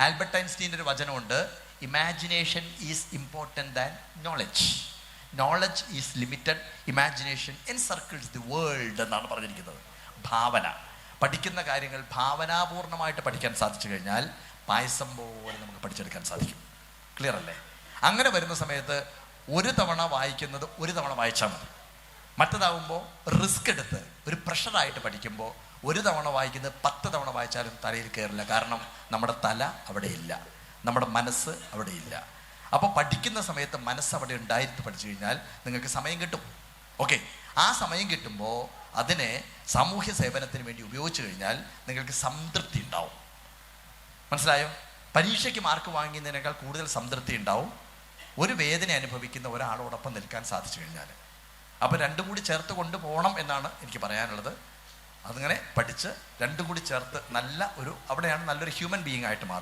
Albert ഐൻസ്റ്റീൻ്റെ ഒരു വചനമുണ്ട്, imagination is important than knowledge. Knowledge is limited, imagination encircles the world എന്നാണ് പറഞ്ഞിരിക്കുന്നത്. ഭാവന, പഠിക്കുന്ന കാര്യങ്ങൾ ഭാവനാപൂർണമായിട്ട് പഠിക്കാൻ സാധിച്ചു കഴിഞ്ഞാൽ പായസം പോലെ നമുക്ക് പഠിച്ചെടുക്കാൻ സാധിക്കും. ക്ലിയർ അല്ലേ? അങ്ങനെ വരുന്ന സമയത്ത് ഒരു തവണ വായിക്കുന്നത് ഒരു തവണ വായിച്ചാൽ മതി. മറ്റതാവുമ്പോൾ റിസ്ക് എടുത്ത് ഒരു പ്രഷറായിട്ട് പഠിക്കുമ്പോൾ ഒരു തവണ വായിക്കുന്നത് 10 തവണ വായിച്ചാലും തലയിൽ കയറില്ല. കാരണം നമ്മുടെ തല അവിടെ ഇല്ല, നമ്മുടെ മനസ്സ് അവിടെ ഇല്ല. അപ്പോൾ പഠിക്കുന്ന സമയത്ത് മനസ്സ് അവിടെ ഉണ്ടായിട്ട് പഠിച്ചു കഴിഞ്ഞാൽ നിങ്ങൾക്ക് സമയം കിട്ടും. ഓക്കെ, ആ സമയം കിട്ടുമ്പോൾ അതിനെ സാമൂഹ്യ സേവനത്തിന് വേണ്ടി ഉപയോഗിച്ചു കഴിഞ്ഞാൽ നിങ്ങൾക്ക് സംതൃപ്തി ഉണ്ടാവും. മനസ്സിലായോ? പരീക്ഷയ്ക്ക് മാർക്ക് വാങ്ങിയതിനേക്കാൾ കൂടുതൽ സംതൃപ്തി ഉണ്ടാവും ഒരു വേദന അനുഭവിക്കുന്ന ഒരാളോടൊപ്പം നിൽക്കാൻ സാധിച്ചു കഴിഞ്ഞാൽ. അപ്പോൾ രണ്ടും കൂടി ചേർത്ത് കൊണ്ടുപോകണം എന്നാണ് എനിക്ക് പറയാനുള്ളത്. അതിങ്ങനെ പഠിച്ച് രണ്ടും കൂടി ചേർത്ത് നല്ല ഒരു, അവിടെയാണ് നല്ലൊരു ഹ്യൂമൻ ബീയിങ് ആയിട്ട് മാറുന്നത്.